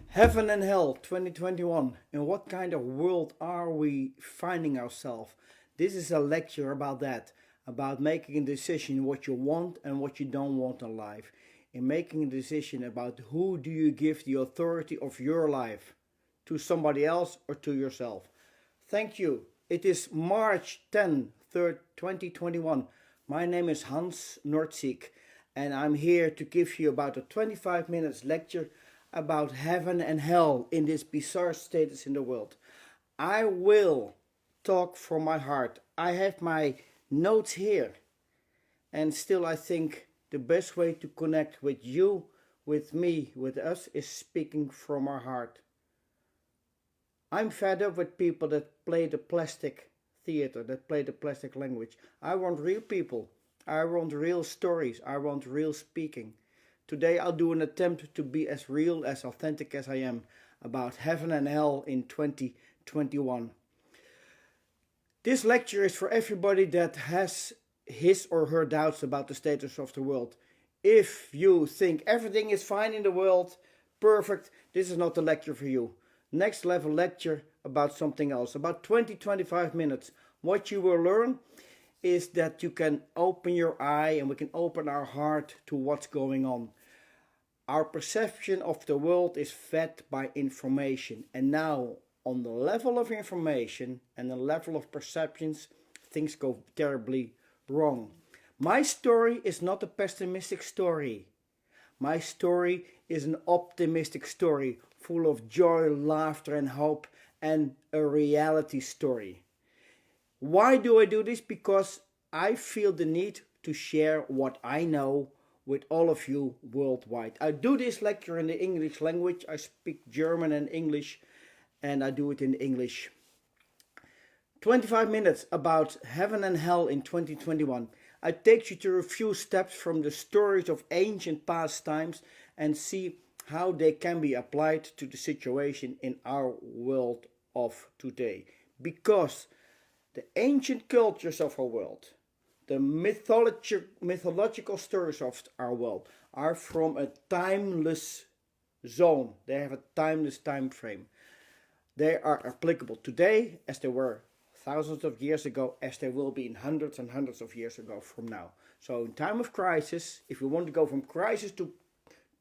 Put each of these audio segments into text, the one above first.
Heaven and Hell 2021. In what kind of world are we finding ourselves? This is a lecture about that, about making a decision what you want and what you don't want in life. In making a decision about who do you give the authority of your life, to somebody else or to yourself. Thank you. It is March 3rd, 2021. My name is Hans Nordsiek and I'm here to give you about a 25 minutes lecture about heaven and hell in this bizarre status in the world. I will talk from my heart. I have my notes here, and still I think the best way to connect with you, with me, with us is speaking from our heart. I'm fed up with people that play the plastic theater, that play the plastic language. I want real people. I want real stories. I want real speaking. Today I'll do an attempt to be as real, as authentic as I am about heaven and hell in 2021. This lecture is for everybody that has his or her doubts about the status of the world. If you think everything is fine in the world, perfect, this is not the lecture for you. Next level lecture about something else, about 20-25 minutes. What you will learn is that you can open your eye and we can open our heart to what's going on. Our perception of the world is fed by information, and now on the level of information and the level of perceptions, things go terribly wrong. My story is not a pessimistic story. My story is an optimistic story, full of joy, laughter and hope, and a reality story. Why do I do this? Because I feel the need to share what I know with all of you worldwide. I do this lecture in the English language. I speak German and English, and I do it in English. 25 minutes about heaven and hell in 2021. I take you through a few steps from the stories of ancient past times and see how they can be applied to the situation in our world of today. Because the ancient cultures of our world, the mythological stories of our world are from a timeless zone. They have a timeless time frame. They are applicable today as they were thousands of years ago, as they will be in hundreds and hundreds of years ago from now. So in time of crisis, if we want to go from crisis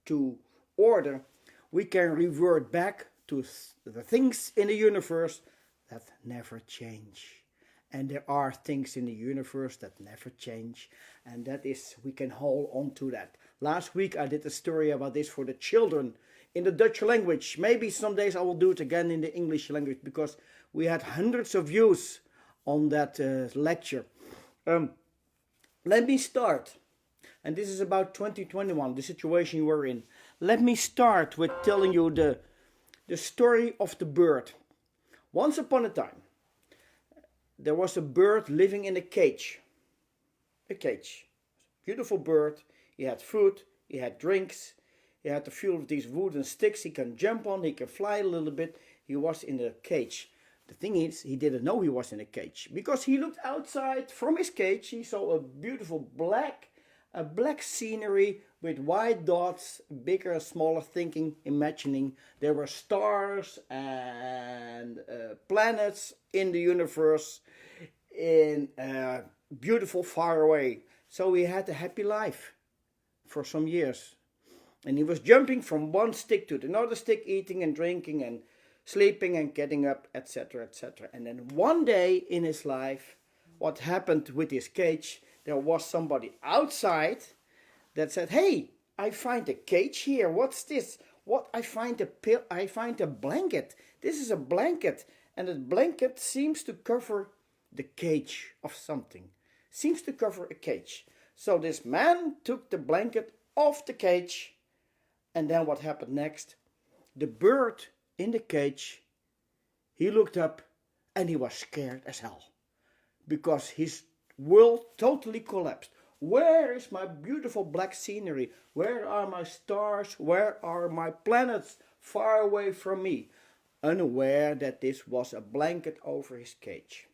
to order, we can revert back to the things in the universe that never change. And there are things in the universe that never change. And that is, we can hold on to that. Last week I did a story about this for the children in the Dutch language. Maybe some days I will do it again in the English language, because we had hundreds of views on that lecture. Let me start. And this is about 2021, the situation we're in. Let me start with telling you the story of the bird. Once upon a time, there was a bird living in a cage. A cage. Beautiful bird. He had food, he had drinks, he had a few of these wooden sticks he can jump on, he can fly a little bit. He was in a cage. The thing is, he didn't know he was in a cage, because he looked outside from his cage. He saw a beautiful black scenery with white dots, bigger and smaller, imagining there were stars and planets in the universe in beautiful far away. So he had a happy life for some years. And he was jumping from one stick to another stick, eating and drinking and sleeping and getting up, etc., etc. And then one day in his life, what happened with his cage, there was somebody outside that said, "Hey, I find a cage here. What's this? What? I find a blanket. This is a blanket, and the blanket seems to cover the cage of something. Seems to cover a cage." So this man took the blanket off the cage, and then what happened next? The bird in the cage, he looked up and he was scared as hell, because his world totally collapsed. Where is my beautiful black scenery? Where are my stars? Where are my planets far away from me? Unaware that this was a blanket over his cage.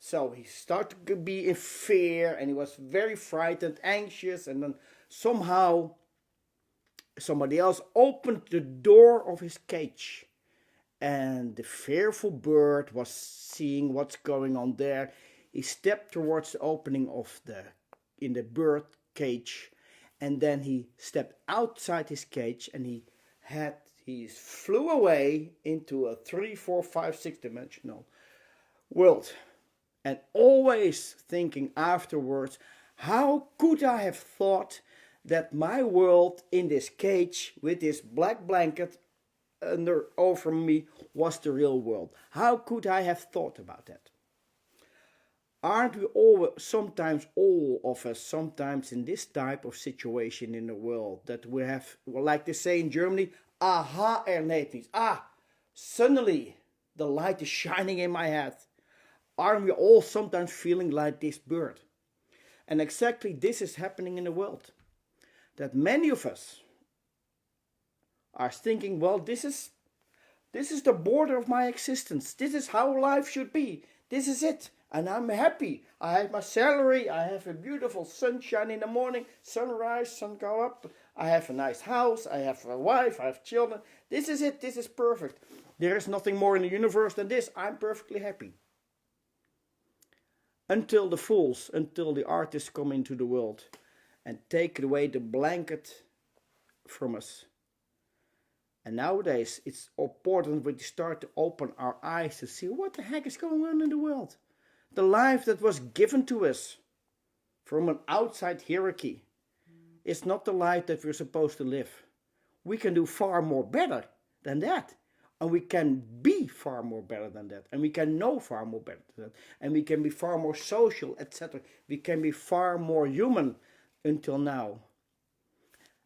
So he started to be in fear, and he was very frightened, anxious, and then somehow somebody else opened the door of his cage. And the fearful bird was seeing what's going on there. He stepped towards the opening in the bird cage, and then he stepped outside his cage, and he flew away into a 3, 4, 5, 6 dimensional world. And always thinking afterwards, how could I have thought that my world in this cage with this black blanket over me was the real world? How could I have thought about that? Aren't we all of us sometimes in this type of situation in the world, that we have, well, like they say in Germany, aha erlebnis. Suddenly the light is shining in my head. Aren't we all sometimes feeling like this bird? And exactly this is happening in the world. That many of us are thinking, well, this is the border of my existence. This is how life should be. This is it. And I'm happy. I have my salary. I have a beautiful sunshine in the morning. Sunrise, sun go up. I have a nice house. I have a wife. I have children. This is it. This is perfect. There is nothing more in the universe than this. I'm perfectly happy. Until the artists come into the world and take away the blanket from us. And nowadays it's important we start to open our eyes to see what the heck is going on in the world. The life that was given to us from an outside hierarchy is not the life that we're supposed to live. We can do far more better than that. And we can be far more better than that. And we can know far more better than that. And we can be far more social, etc. We can be far more human until now.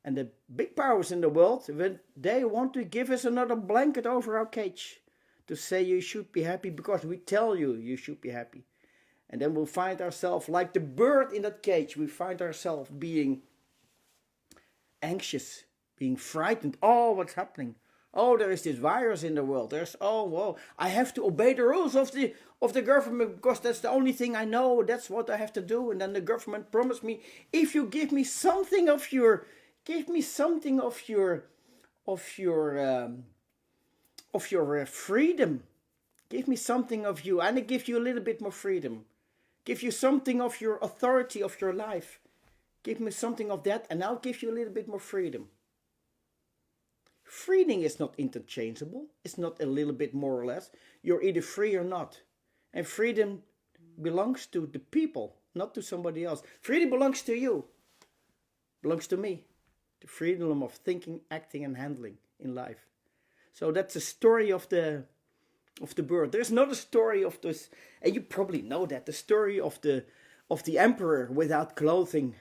And the big powers in the world, when they want to give us another blanket over our cage, to say you should be happy because we tell you should be happy. And then we'll find ourselves like the bird in that cage. We find ourselves being anxious, being frightened. Oh, what's happening? Oh, there is this virus in the world. I have to obey the rules of the government because that's the only thing I know. That's what I have to do. And then the government promised me, if you give me something of your freedom. Give me something of you, and I give you a little bit more freedom. Give you something of your authority of your life. Give me something of that, and I'll give you a little bit more freedom. Freedom is not interchangeable. It's not a little bit more or less. You're either free or not. And freedom belongs to the people, not to somebody else. Freedom belongs to you. Belongs to me. The freedom of thinking, acting, and handling in life. So that's the story of the bird. There's another story of this, and you probably know that, the story of the emperor without clothing.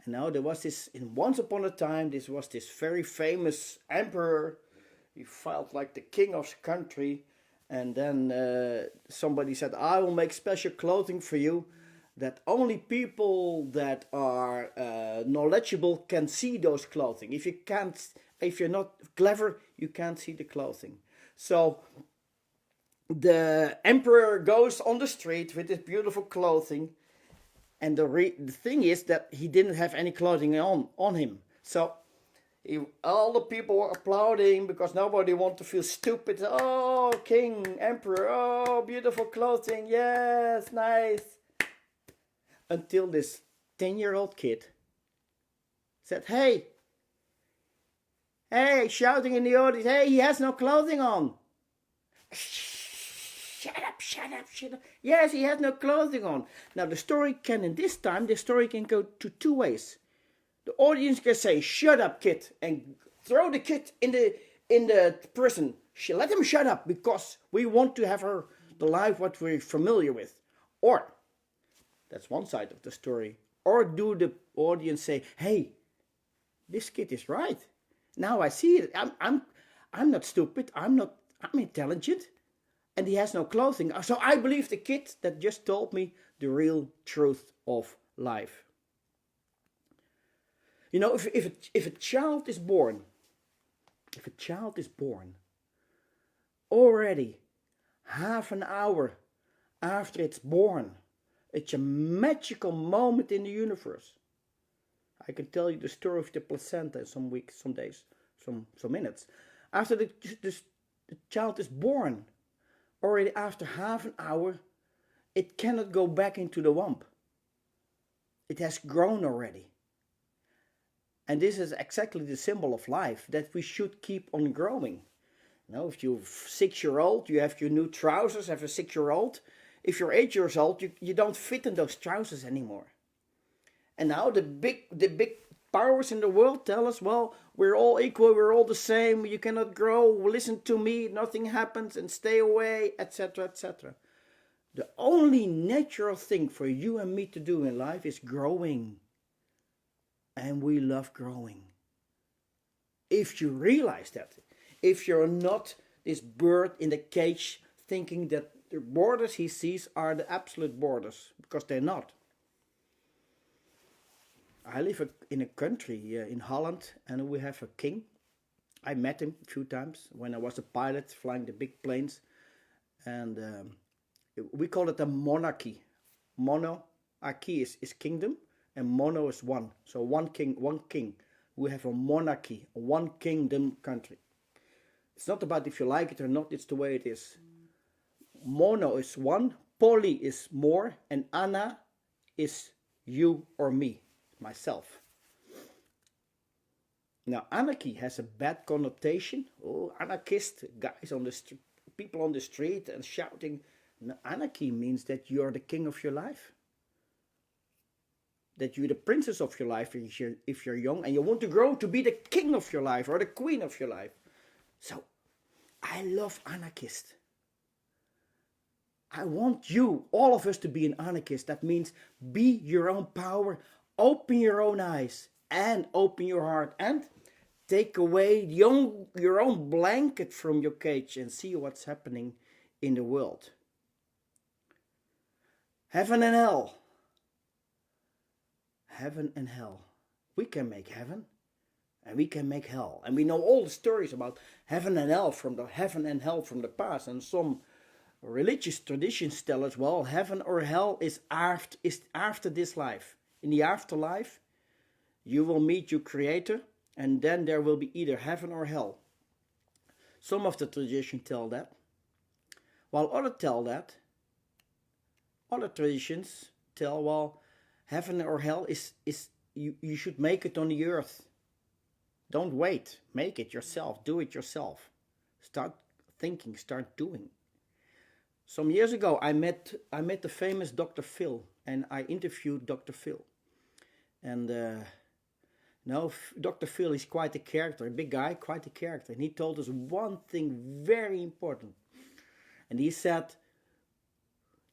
And now there was this, once upon a time, this was this very famous emperor. He felt like the king of the country. And then somebody said, I will make special clothing for you, that only people that are knowledgeable can see those clothing. If you're not clever, you can't see the clothing. So the emperor goes on the street with this beautiful clothing, and the thing is that he didn't have any clothing on him. So all the people were applauding because nobody wanted to feel stupid. Oh, king, emperor, oh, beautiful clothing, yes, nice. Until this 10-year-old kid said, hey, shouting in the audience, hey, he has no clothing on. Shut up. Yes, he has no clothing on. Now the story can go to two ways. The audience can say, shut up, kid, and throw the kid in the prison. Let him shut up because we want to have the life what we're familiar with. Or, that's one side of the story. Or do the audience say, hey, this kid is right. Now I see it. I'm not stupid. I'm intelligent. And he has no clothing. So I believe the kid that just told me the real truth of life. You know, if a child is born, already half an hour after it's born. It's a magical moment in the universe. I can tell you the story of the placenta in some weeks, some days, some minutes. After the child is born, already after half an hour, it cannot go back into the womb. It has grown already. And this is exactly the symbol of life, that we should keep on growing. Now, if you're 6-year-old, you have your new trousers as a 6-year-old. If you're 8 years old, you don't fit in those trousers anymore. And now the big powers in the world tell us, well, we're all equal, we're all the same, you cannot grow, listen to me, nothing happens, and stay away, etc., etc. The only natural thing for you and me to do in life is growing. And we love growing. If you realize that, if you're not this bird in the cage thinking that the borders he sees are the absolute borders, because they're not. I live in a country in Holland, and we have a king. I met him a few times when I was a pilot flying the big planes, and we call it a monarchy. Monarchy is kingdom, and mono is one. So one king, one king. We have a monarchy, a one kingdom country. It's not about if you like it or not, it's the way it is. Mono is one, poly is more, and ana is you or me, myself. Now, anarchy has a bad connotation. Oh, anarchist, guys on the people on the street and shouting. No, anarchy means that you are the king of your life. That you're the princess of your life if you're young, and you want to grow to be the king of your life or the queen of your life. So, I love anarchists. I want you, all of us, to be an anarchist. That means be your own power, open your own eyes, and open your heart, and take away your own blanket from your cage and see what's happening in the world. Heaven and hell. Heaven and hell. We can make heaven and we can make hell. And we know all the stories about heaven and hell from the past. And some religious traditions tell us, well, heaven or hell is after this life. In the afterlife, you will meet your creator, and then there will be either heaven or hell. Some of the traditions tell that. While others tell that, other traditions tell, well, heaven or hell is you should make it on the earth. Don't wait. Make it yourself. Do it yourself. Start thinking. Start doing. Some years ago, I met the famous Dr. Phil, and I interviewed Dr. Phil. And now Dr. Phil is quite a character, a big guy, quite a character. And he told us one thing very important. And he said,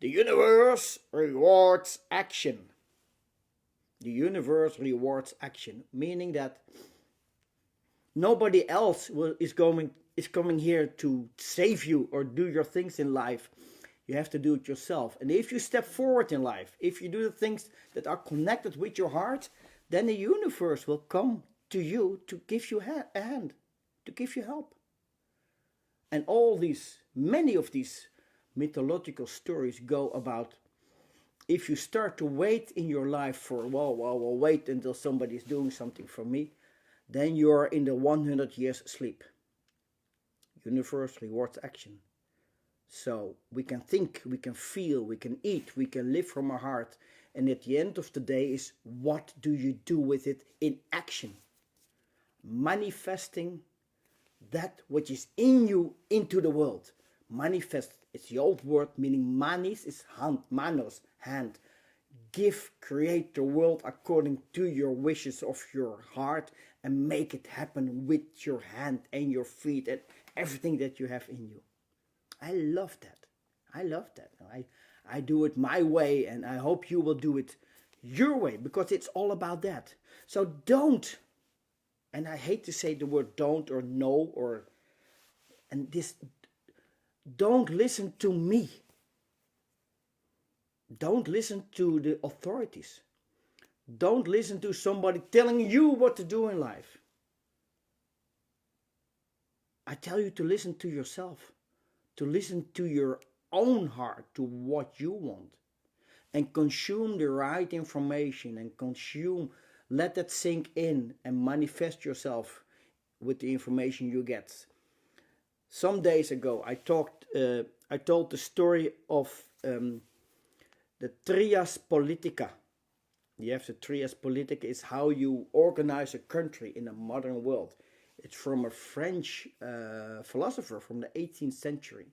the universe rewards action. The universe rewards action, meaning that nobody else is coming here to save you or do your things in life. You have to do it yourself. And if you step forward in life, if you do the things that are connected with your heart, then the universe will come to you to give you a hand, to give you help. And many of these mythological stories go about, if you start to wait in your life for, well, wait until somebody is doing something for me, then you're in the 100 years sleep. Universe rewards action. So we can think, we can feel, we can eat, we can live from our heart. And at the end of the day is, what do you do with it in action? Manifesting that which is in you into the world. Manifest, it's the old word meaning manis is hand, manos, hand. Give, create the world according to your wishes of your heart and make it happen with your hand and your feet and everything that you have in you. I love that. I love that. I do it my way, and I hope you will do it your way, because it's all about that. So don't, and I hate to say the word don't or no don't listen to me. Don't listen to the authorities. Don't listen to somebody telling you what to do in life. I tell you to listen to yourself, to listen to your own heart to what you want and consume the right information and let that sink in and manifest yourself with the information you get. Some days ago, I told the story of the trias politica. You have the trias politica is how you organize a country in a modern world. It's from a French philosopher from the 18th century.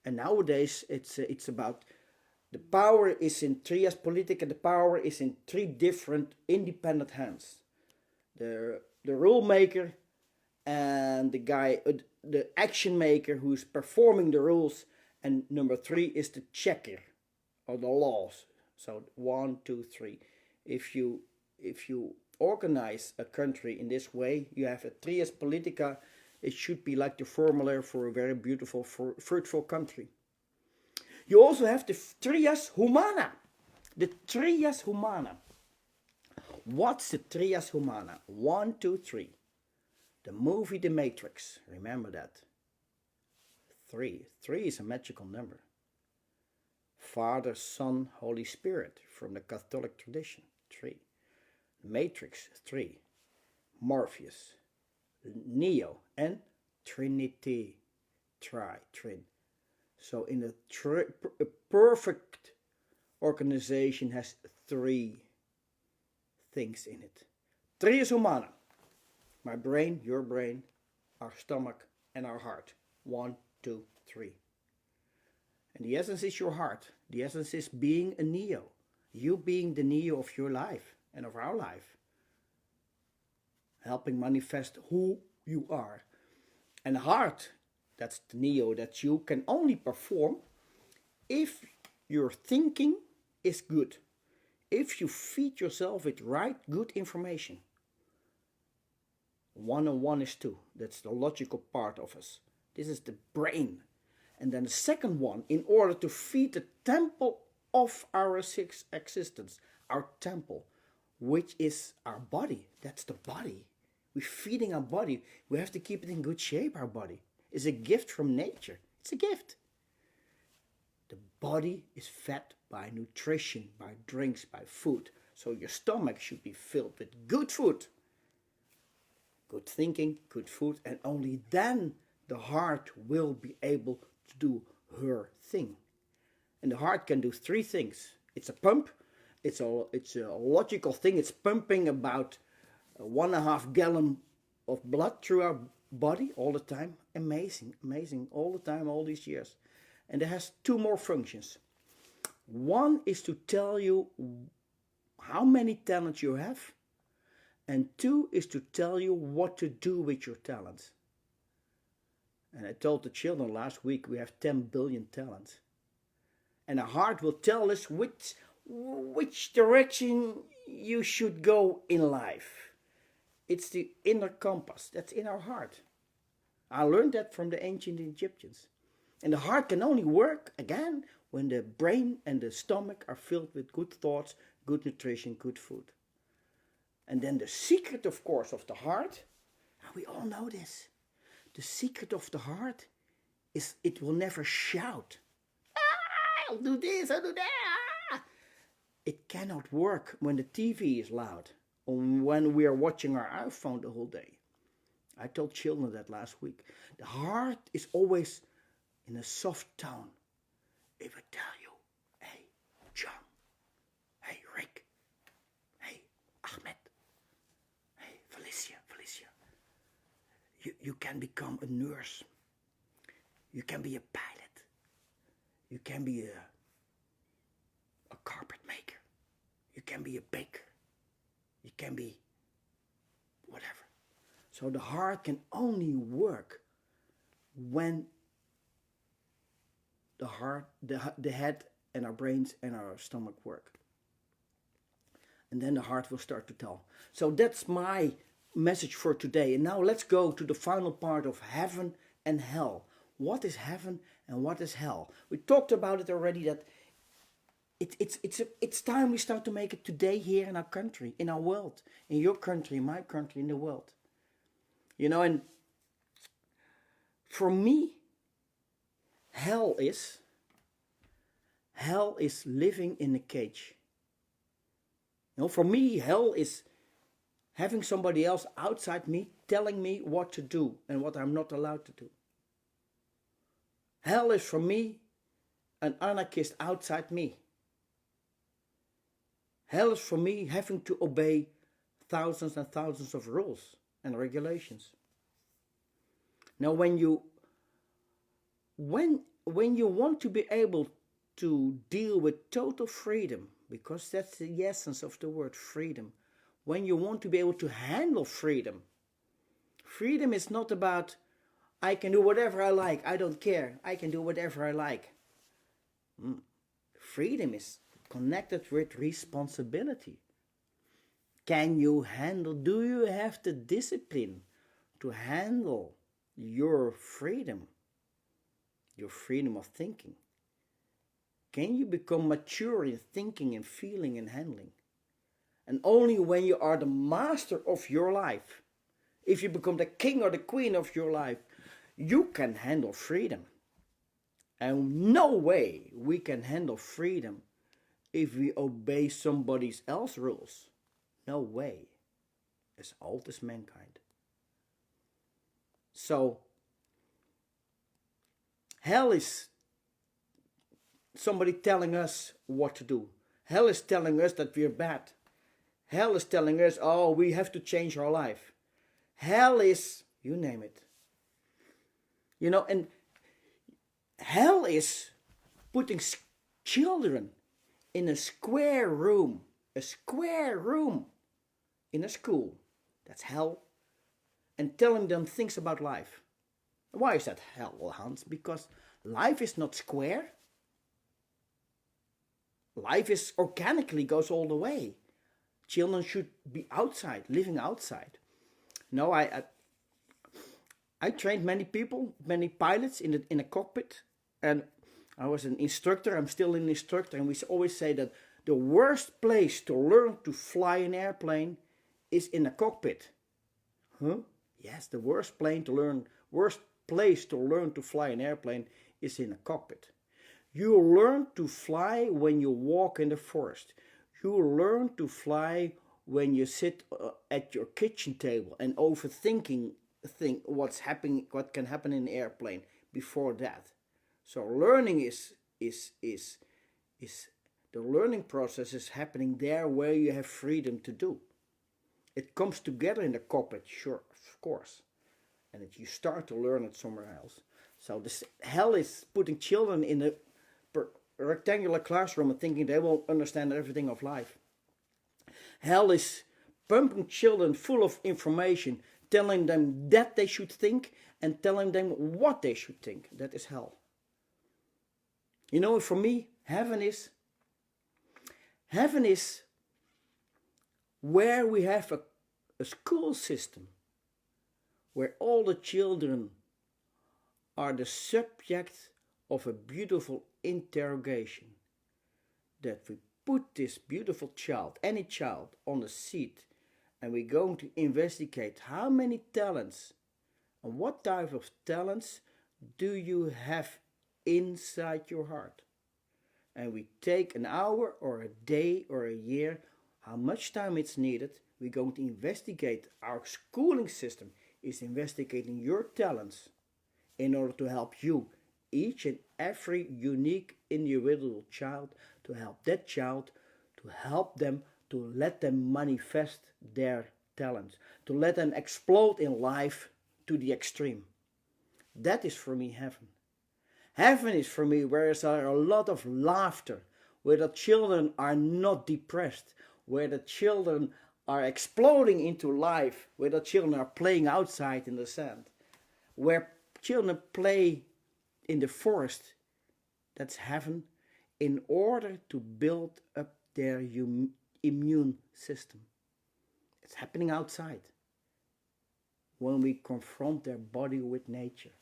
And nowadays it's about the power is in trias politica. The power is in three different independent hands: the rule maker, and the action maker who's performing the rules, and number three is the checker or the laws. So 1, 2, 3. If you organize a country in this way, you have a trias politica. It should be like the formula for a very beautiful, fruitful country. You also have the trias humana. The trias humana. What's the trias humana? 1, 2, 3. The movie The Matrix. Remember that. 3. 3 is a magical number. Father, Son, Holy Spirit from the Catholic tradition. 3. Matrix. 3. Morpheus. Neo and Trinity. Trin. So in a perfect organization has 3 things in it. Trias humana. My brain, your brain, our stomach and our heart. 1, 2, 3. And the essence is your heart. The essence is being a Neo. You being the Neo of your life and of our life. Helping manifest who you are. And the heart, that's the Neo that you can only perform if your thinking is good. If you feed yourself with right, good information. 1 and 1 is 2. That's the logical part of us. This is the brain. And then the second one, in order to feed the temple of our existence, our temple, which is our body. That's the body. We're feeding our body. We have to keep it in good shape, our body. It's a gift from nature. It's a gift. The body is fed by nutrition, by drinks, by food. So your stomach should be filled with good food. Good thinking, good food, and only then the heart will be able to do her thing. And the heart can do 3 things. It's a pump. It's a logical thing. It's pumping about 1.5 gallon of blood through our body all the time. Amazing, amazing, all the time, all these years. And it has 2 more functions. One is to tell you how many talents you have. And 2 is to tell you what to do with your talents. And I told the children last week we have 10 billion talents. And a heart will tell us which direction you should go in life. It's the inner compass that's in our heart. I learned that from the ancient Egyptians. And the heart can only work, again, when the brain and the stomach are filled with good thoughts, good nutrition, good food. And then the secret, of course, of the heart, and we all know this, the secret of the heart is it will never shout. I'll do this, I'll do that. It cannot work when the TV is loud or when we are watching our iPhone the whole day. I told children that last week. The heart is always in a soft tone. It will tell you, hey, John, hey, Rick, hey, Ahmed, hey, Felicia. You can become a nurse. You can be a pilot. You can be a carpet maker. You can be a baker. You can be whatever. So the heart can only work when the head and our brains and our stomach work. And then the heart will start to tell. So that's my message for today. And now let's go to the final part of heaven and hell. What is heaven and what is hell? We talked about it already, that it's time we start to make it today here in our country, in our world, in your country, in my country, in the world. You know, and for me, hell is hell is living in a cage. For me, hell is having somebody else outside me telling me what to do and what I'm not allowed to do. Hell is for me an anarchist outside me. Hell is for me having to obey thousands and thousands of rules and regulations. Now when you want to be able to deal with total freedom, because that's the essence of the word freedom, when you want to be able to handle freedom, freedom is not about I can do whatever I like, I don't care, I can do whatever I like. Freedom is connected with responsibility. Can you handle, do you have the discipline to handle your freedom of thinking? Can you become mature in thinking and feeling and handling? And only when you are the master of your life, if you become the king or the queen of your life, you can handle freedom. And no way we can handle freedom if we obey somebody else's rules. No way. As old as mankind. So, hell is somebody telling us what to do. Hell is telling us that we're bad. Hell is telling us, oh, we have to change our life. Hell is, you name it. And hell is putting children in a square room in a school. That's hell. And telling them things about life. Why is that hell, Hans? Because life is not square. Life is organically goes all the way. Children should be outside, living outside. No, I trained many people, many pilots in a cockpit, and I was an instructor. I'm still an instructor, and we always say that the worst place to learn to fly an airplane is in a cockpit. Yes, the worst place to learn to fly an airplane is in a cockpit. You learn to fly when you walk in the forest. You learn to fly when you sit at your kitchen table and overthinking what can happen in an airplane before that. So learning is the learning process is happening there where you have freedom to do. It comes together in the cockpit, sure, of course, and you start to learn it somewhere else. So this hell is putting children in a rectangular classroom and thinking they will understand everything of life. Hell is pumping children full of information, telling them that they should think and telling them what they should think. That is hell. For me, heaven is where we have a school system where all the children are the subject of a beautiful interrogation. That we put this beautiful child, any child, on a seat, and we're going to investigate how many talents and what type of talents do you have inside your heart. And we take an hour or a day or a year, how much time it's needed, we're going to investigate. Our schooling system is investigating your talents in order to help you, each and every unique individual child, to help that child, to help them, to let them manifest their talents, to let them explode in life to the extreme. That is for me heaven. Heaven is for me where there are a lot of laughter, where the children are not depressed, where the children are exploding into life, where the children are playing outside in the sand, where children play in the forest. That's heaven, in order to build up their immune system. It's happening outside when we confront their body with nature.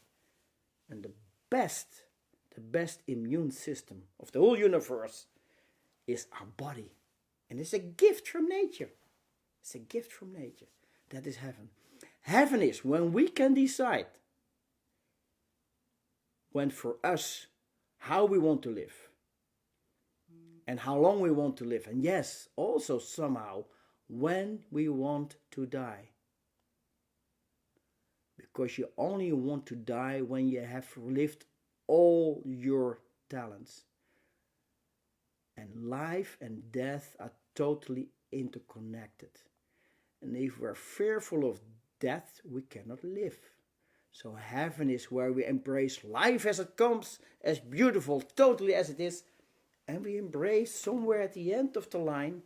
And the best immune system of the whole universe is our body. And it's a gift from nature. It's a gift from nature. That is heaven. Heaven is when we can decide, when for us, how we want to live. and how long we want to live. And yes, also somehow when we want to die. Because you only want to die when you have lived all your talents. And life and death are totally interconnected. And if we're fearful of death, we cannot live. So heaven is where we embrace life as it comes, as beautiful, totally as it is. And we embrace somewhere at the end of the line,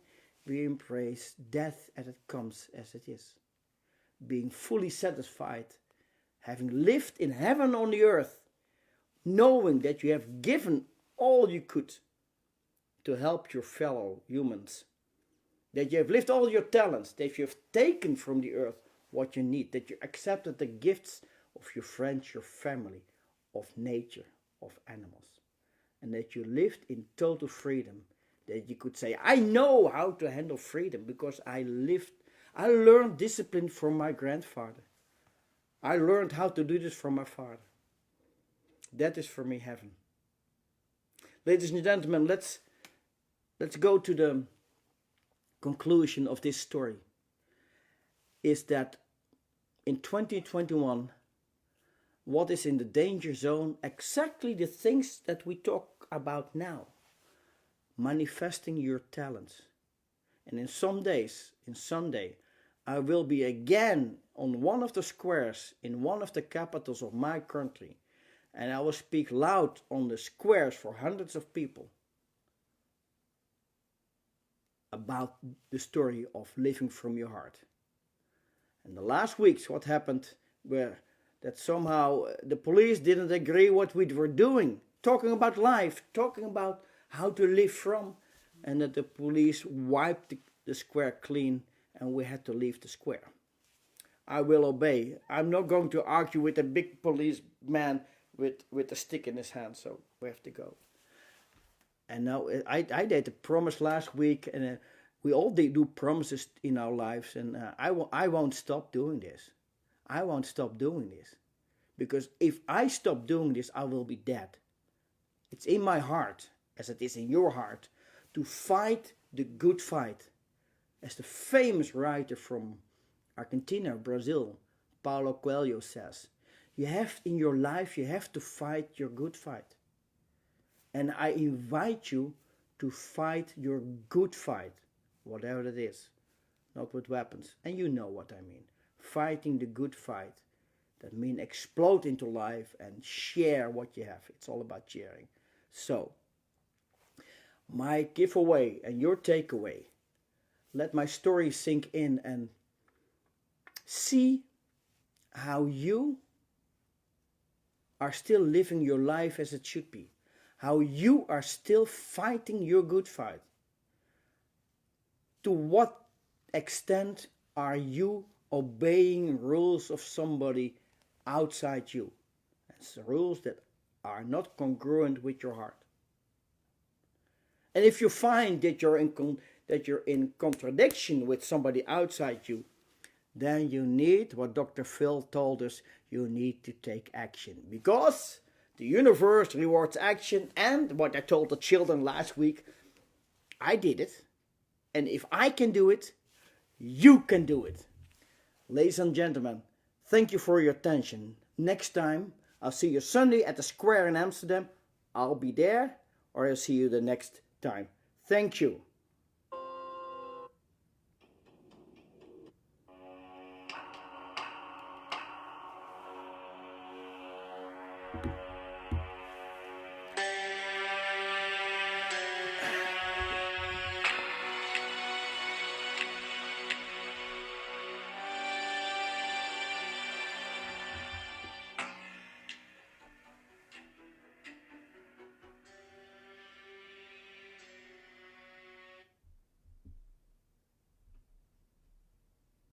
we embrace death as it comes, as it is. Being fully satisfied, having lived in heaven on the earth, knowing that you have given all you could to help your fellow humans. That you have lived all your talents, that you have taken from the earth what you need, that you accepted the gifts of your friends, your family, of nature, of animals. And that you lived in total freedom. That you could say, I know how to handle freedom because I learned discipline from my grandfather. I learned how to do this from my father. That is for me heaven. Ladies and gentlemen, let's go to the conclusion of this story. Is that in 2021, what is in the danger zone? Exactly the things that we talk about now. Manifesting your talents. And in some days, in Sunday, I will be again on one of the squares in one of the capitals of my country. And I will speak loud on the squares for hundreds of people about the story of living from your heart. And the last weeks, what happened were that somehow the police didn't agree what we were doing, talking about life, talking about how to live from, and that the police wiped the square clean and we had to leave the square. I will obey. I'm not going to argue with a big policeman with a stick in his hand, so we have to go. And now I did a promise last week, and we all do promises in our lives, and I won't stop doing this. I won't stop doing this. Because if I stop doing this, I will be dead. It's in my heart, as it is in your heart, to fight the good fight. As the famous writer from Argentina, Brazil, Paulo Coelho says, you have in your life, you have to fight your good fight. And I invite you to fight your good fight, whatever it is, not with weapons. And you know what I mean. Fighting the good fight. That means explode into life and share what you have. It's all about sharing. So, my giveaway and your takeaway. Let my story sink in and see how you are still living your life as it should be. How you are still fighting your good fight. To what extent are you obeying rules of somebody outside you? It's rules that are not congruent with your heart. And if you find that you're in contradiction with somebody outside you, then you need, what Dr. Phil told us, you need to take action. Because the universe rewards action, and what I told the children last week, I did it. And if I can do it, you can do it. Ladies and gentlemen, thank you for your attention. Next time, I'll see you Sunday at the square in Amsterdam. I'll be there, or I'll see you the next time. Thank you.